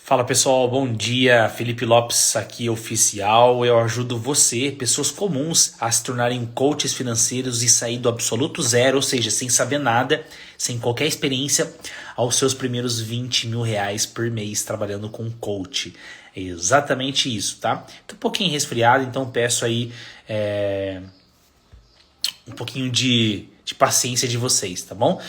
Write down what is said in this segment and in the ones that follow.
Fala pessoal, bom dia. Felipe Lopes aqui, oficial. Eu ajudo você, pessoas comuns, a se tornarem coaches financeiros e sair do absoluto zero, ou seja, sem saber nada, sem qualquer experiência, aos seus primeiros 20 mil reais por mês trabalhando com coach. É exatamente isso, tá? Tô um pouquinho resfriado, então peço aí um pouquinho de paciência de vocês, tá bom?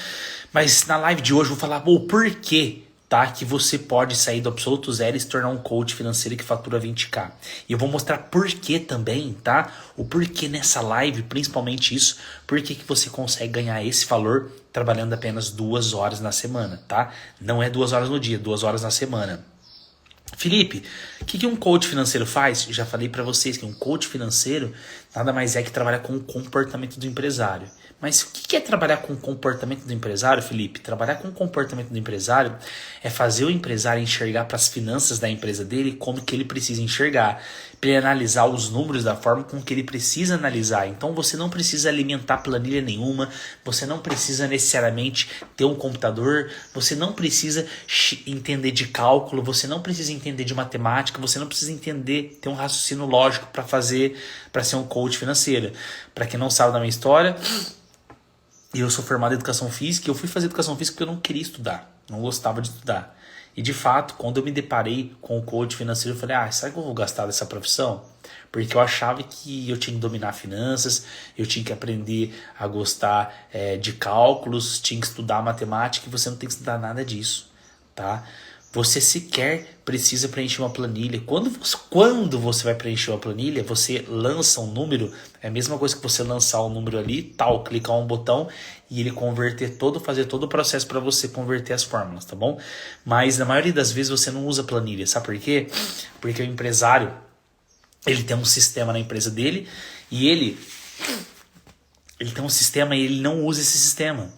Mas na live de hoje eu vou falar o porquê, tá? Que você pode sair do absoluto zero e se tornar um coach financeiro que fatura 20k. E eu vou mostrar porquê também, tá? O porquê nessa live, principalmente isso, porquê que você consegue ganhar esse valor trabalhando apenas 2 horas na semana, tá? Não é 2 horas no dia, 2 horas na semana. Felipe, o que um coach financeiro faz? Já falei para vocês que um coach financeiro nada mais é que trabalhar com o comportamento do empresário. Mas o que é trabalhar com o comportamento do empresário, Felipe? Trabalhar com o comportamento do empresário é fazer o empresário enxergar para as finanças da empresa dele como que ele precisa enxergar, para ele analisar os números da forma com que ele precisa analisar. Então você não precisa alimentar planilha nenhuma, você não precisa necessariamente ter um computador, você não precisa entender de cálculo, você não precisa entender de matemática, você não precisa entender, ter um raciocínio lógico para ser um coach financeiro. Para quem não sabe da minha história, eu sou formado em educação física e eu fui fazer educação física porque eu não queria estudar, não gostava de estudar. E de fato, quando eu me deparei com o coach financeiro, eu falei, será que eu vou gastar dessa profissão? Porque eu achava que eu tinha que dominar finanças, eu tinha que aprender a gostar de cálculos, tinha que estudar matemática, e você não tem que estudar nada disso, tá? Você sequer precisa preencher uma planilha. Quando você vai preencher uma planilha, você lança um número, é a mesma coisa que você lançar um número ali, clicar um botão e ele fazer todo o processo para você converter as fórmulas, tá bom? Mas na maioria das vezes você não usa planilha, sabe por quê? Porque o empresário, ele tem um sistema na empresa dele e ele tem um sistema e ele não usa esse sistema.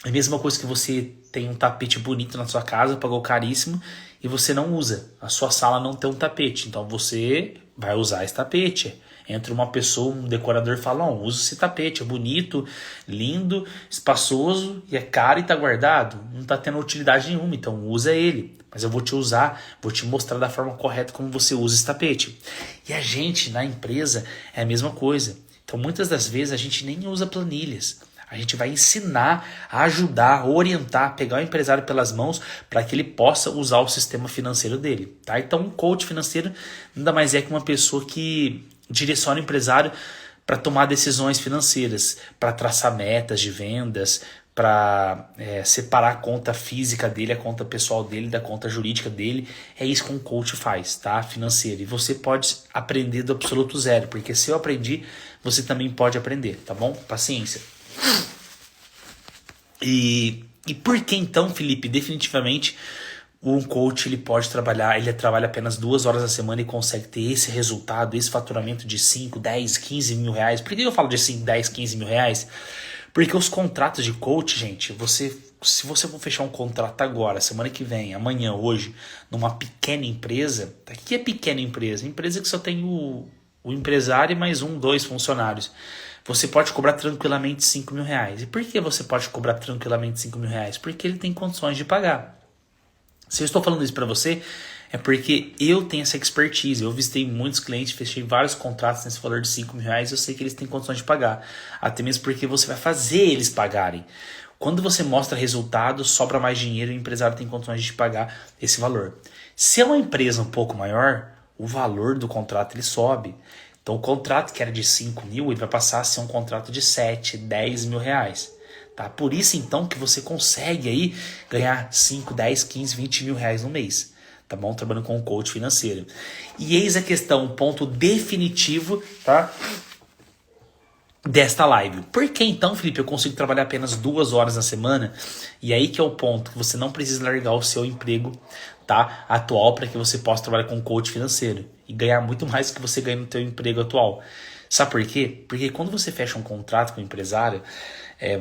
É a mesma coisa que você tem um tapete bonito na sua casa, pagou caríssimo, e você não usa. A sua sala não tem um tapete, então você vai usar esse tapete. Entra uma pessoa, um decorador, e fala, usa esse tapete, é bonito, lindo, espaçoso, e é caro e tá guardado. Não tá tendo utilidade nenhuma, então usa ele. Mas eu vou te mostrar da forma correta como você usa esse tapete. E a gente, na empresa, é a mesma coisa. Então muitas das vezes a gente nem usa planilhas. A gente vai ensinar, ajudar, orientar, pegar o empresário pelas mãos para que ele possa usar o sistema financeiro dele, tá? Então, um coach financeiro nada mais é que uma pessoa que direciona o empresário para tomar decisões financeiras, para traçar metas de vendas, para separar a conta física dele, a conta pessoal dele, da conta jurídica dele. É isso que um coach faz, tá? Financeiro. E você pode aprender do absoluto zero, porque se eu aprendi, você também pode aprender, tá bom? Paciência. E por que então, Felipe, definitivamente um coach ele trabalha apenas 2 horas na semana e consegue ter esse resultado, esse faturamento de 5, 10, 15 mil reais? Por que eu falo de 5, 10, 15 mil reais? Porque os contratos de coach, gente, se você for fechar um contrato agora, semana que vem, amanhã, hoje, numa pequena empresa, o que é pequena empresa? Empresa que só tem o empresário e mais 1, 2 funcionários. Você pode cobrar tranquilamente 5 mil reais. E por que você pode cobrar tranquilamente 5 mil reais? Porque ele tem condições de pagar. Se eu estou falando isso para você, é porque eu tenho essa expertise. Eu visitei muitos clientes, fechei vários contratos nesse valor de 5 mil reais. Eu sei que eles têm condições de pagar. Até mesmo porque você vai fazer eles pagarem. Quando você mostra resultado, sobra mais dinheiro e o empresário tem condições de pagar esse valor. Se é uma empresa um pouco maior, o valor do contrato ele sobe. Então o contrato que era de 5 mil, ele vai passar a ser um contrato de 7, 10 mil reais. Tá? Por isso então que você consegue aí ganhar 5, 10, 15, 20 mil reais no mês. Tá bom? Trabalhando com um coach financeiro. E eis a questão, um ponto definitivo, tá? Desta live. Por que então, Felipe, eu consigo trabalhar apenas 2 horas na semana? E aí que é o ponto, que você não precisa largar o seu emprego, tá, atual para que você possa trabalhar com coach financeiro e ganhar muito mais do que você ganha no seu emprego atual. Sabe por quê? Porque quando você fecha um contrato com o empresário,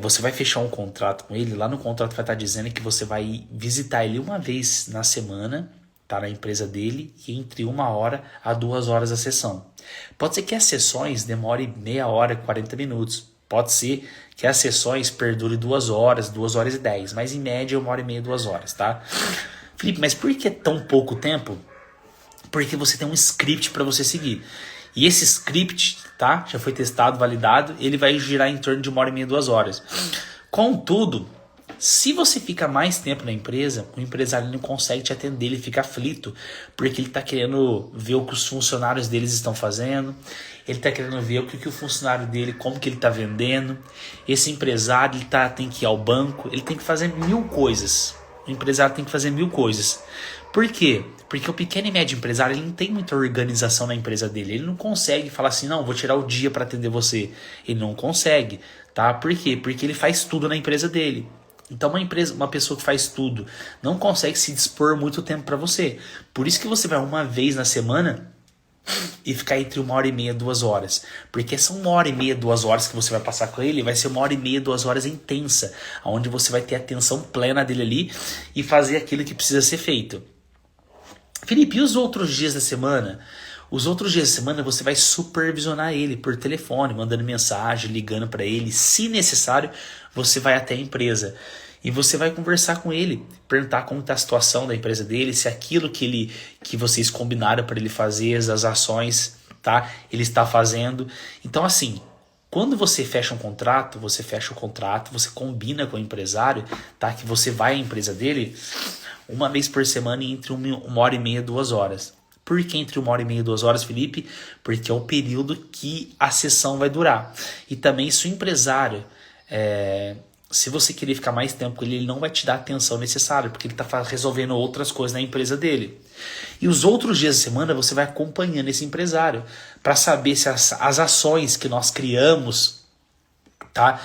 você vai fechar um contrato com ele, lá no contrato vai estar dizendo que você vai visitar ele uma vez na semana, tá, na empresa dele, e entre 1 hora a 2 horas a sessão. Pode ser que as sessões demorem meia hora, 40 minutos. Pode ser que as sessões perdurem 2 horas, 2 horas e 10, mas em média 1 hora e meia, 2 horas, tá? Felipe, mas por que tão pouco tempo? Porque você tem um script para você seguir. E esse script, tá? Já foi testado, validado, ele vai girar em torno de 1h30, 2 horas. Contudo, se você fica mais tempo na empresa, o empresário não consegue te atender, ele fica aflito, porque ele está querendo ver o que os funcionários deles estão fazendo, ele está querendo ver o que o funcionário dele, como que ele está vendendo. Esse empresário ele tem que ir ao banco, ele tem que fazer 1000 coisas. O empresário tem que fazer 1000 coisas. Por quê? Porque o pequeno e médio empresário ele não tem muita organização na empresa dele. Ele não consegue falar assim, não, vou tirar o dia para atender você. Ele não consegue, tá? Por quê? Porque ele faz tudo na empresa dele. Então uma pessoa que faz tudo não consegue se dispor muito tempo para você. Por isso que você vai uma vez na semana e ficar entre 1h30, 2 horas. Porque essa 1h30, 2 horas que você vai passar com ele vai ser 1h30, 2 horas intensa, onde você vai ter a atenção plena dele ali e fazer aquilo que precisa ser feito. Felipe, e os outros dias da semana? Os outros dias da semana você vai supervisionar ele por telefone, mandando mensagem, ligando para ele. Se necessário, você vai até a empresa. E você vai conversar com ele, perguntar como está a situação da empresa dele, se aquilo que vocês combinaram para ele fazer, as ações, tá? Ele está fazendo. Então, assim, quando você fecha um contrato, você combina com o empresário, tá? Que você vai à empresa dele uma vez por semana entre 1h30, 2 horas. Por que entre 1h30 e 2 horas, Felipe? Porque é o período que a sessão vai durar. E também se o empresário, se você querer ficar mais tempo com ele, ele não vai te dar a atenção necessária, porque ele está resolvendo outras coisas na empresa dele. E os outros dias da semana você vai acompanhando esse empresário para saber se as ações que nós criamos, tá?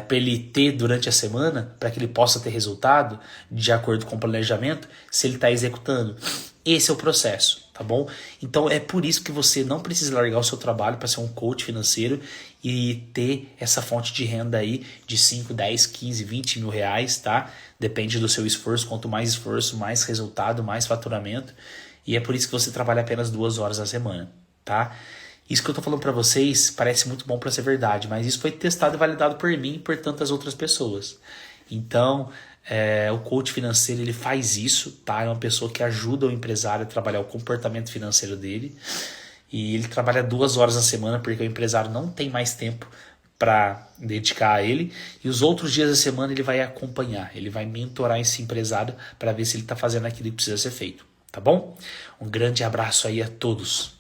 Para ele ter durante a semana, para que ele possa ter resultado de acordo com o planejamento, se ele está executando. Esse é o processo, tá bom? Então é por isso que você não precisa largar o seu trabalho para ser um coach financeiro e ter essa fonte de renda aí de 5, 10, 15, 20 mil reais, tá? Depende do seu esforço, quanto mais esforço, mais resultado, mais faturamento. E é por isso que você trabalha apenas 2 horas na semana, tá? Isso que eu tô falando para vocês parece muito bom para ser verdade, mas isso foi testado e validado por mim e por tantas outras pessoas. Então, o coach financeiro ele faz isso, tá? É uma pessoa que ajuda o empresário a trabalhar o comportamento financeiro dele. E ele trabalha 2 horas na semana porque o empresário não tem mais tempo para dedicar a ele. E os outros dias da semana ele vai acompanhar, ele vai mentorar esse empresário para ver se ele está fazendo aquilo que precisa ser feito, tá bom? Um grande abraço aí a todos.